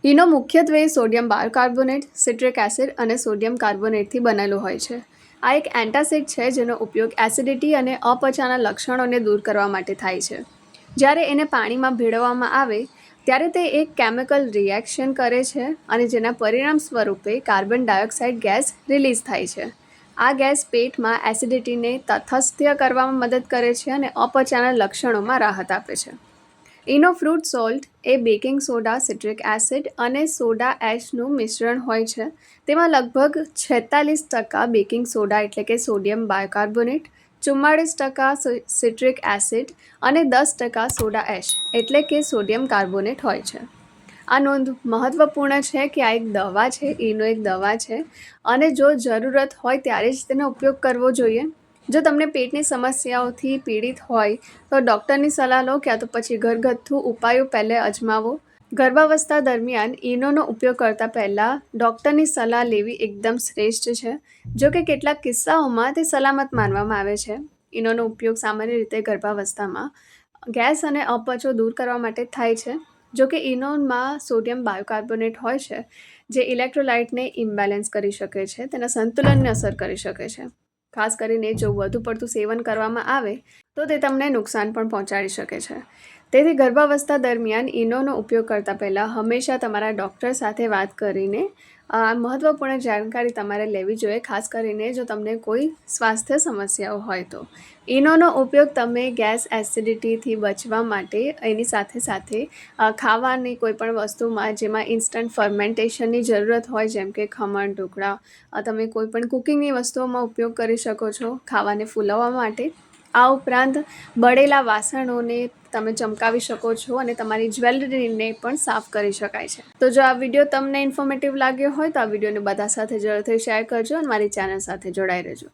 ઇનો મુખ્યત્વે sodium bicarbonate, સિટ્રિક acid અને sodium કાર્બોનેટથી બનેલું હોય છે. આ એક એન્ટાસિડ છે જેનો ઉપયોગ એસિડિટી અને અપચાના લક્ષણોને દૂર કરવા માટે થાય છે. જ્યારે એને પાણીમાં ભેળવવામાં આવે ત્યારે તે એક કેમિકલ રિએક્શન કરે છે અને જેના પરિણામ સ્વરૂપે કાર્બન ડાયોક્સાઇડ ગેસ રિલીઝ થાય છે. આ ગેસ પેટમાં એસિડિટીને તટસ્થ્ય કરવામાં મદદ કરે છે અને અપચાના લક્ષણોમાં રાહત આપે છે. ઇનો ફ્રૂટ સોલ્ટ એ બેકિંગ સોડા, સિટ્રિક એસિડ અને સોડા એશનું મિશ્રણ હોય છે. તેમાં લગભગ 46% બેકિંગ સોડા એટલે કે સોડિયમ બાયકાર્બોનેટ, 44% સિટ્રિક એસિડ અને 10% સોડા એશ એટલે કે સોડિયમ કાર્બોનેટ હોય છે. આ નોંધ મહત્વપૂર્ણ છે કે આ એક દવા છે, ઇનો એક દવા છે અને જો જરૂરત હોય ત્યારે જ તેનો ઉપયોગ કરવો જોઈએ. જો તમને પેટની સમસ્યાઓથી પીડિત હોય તો ડૉક્ટરની સલાહ લો ક્યાં તો પછી ઘરગથ્થુ ઉપાયો પહેલે અજમાવો. ગર્ભાવસ્થા દરમિયાન ઇનોનો ઉપયોગ કરતાં પહેલાં ડૉક્ટરની સલાહ લેવી એકદમ શ્રેષ્ઠ છે. જો કે કેટલાક કિસ્સાઓમાં તે સલામત માનવામાં આવે છે. ઇનોનો ઉપયોગ સામાન્ય રીતે ગર્ભાવસ્થામાં ગેસ અને અપચો દૂર કરવા માટે થાય છે. જો કે ઇનોમાં સોડિયમ બાયકાર્બોનેટ હોય છે જે ઇલેક્ટ્રોલાઇટને ઇમ્બેલેન્સ કરી શકે છે, તેના સંતુલનને અસર કરી શકે છે. ખાસ કરીને જો વધુ પડતું સેવન કરવામાં આવે તો તે તમને નુકસાન પણ પહોંચાડી શકે છે. તેથી ગર્ભાવસ્થા દરમિયાન ઇનોનો ઉપયોગ કરતાં પહેલાં હંમેશા તમારા ડૉક્ટર સાથે વાત કરીને આ મહત્ત્વપૂર્ણ જાણકારી તમારે લેવી જોઈએ, ખાસ કરીને જો તમને કોઈ સ્વાસ્થ્ય સમસ્યાઓ હોય તો. ઇનોનો ઉપયોગ તમે ગેસ એસિડિટીથી બચવા માટે એની સાથે સાથે ખાવાની કોઈપણ વસ્તુમાં જેમાં ઇન્સ્ટન્ટ ફર્મેન્ટેશનની જરૂરત હોય જેમ કે ખમણ, ઢોકળા, તમે કોઈપણ કુકિંગની વસ્તુઓમાં ઉપયોગ કરી શકો છો ખાવાને ફૂલાવવા માટે. આ ઉપરાંત બળેલા વાસણોને તમે ચમકાવી શકો છો અને તમારી જ્વેલરીને પણ સાફ કરી શકાય છે. તો જો આ વિડીયો તમને ઇન્ફોર્મેટિવ લાગ્યો હોય તો આ વિડીયોને બધા સાથે જરૂરથી શેર કરજો અને મારી ચેનલ સાથે જોડાઈ રહેજો.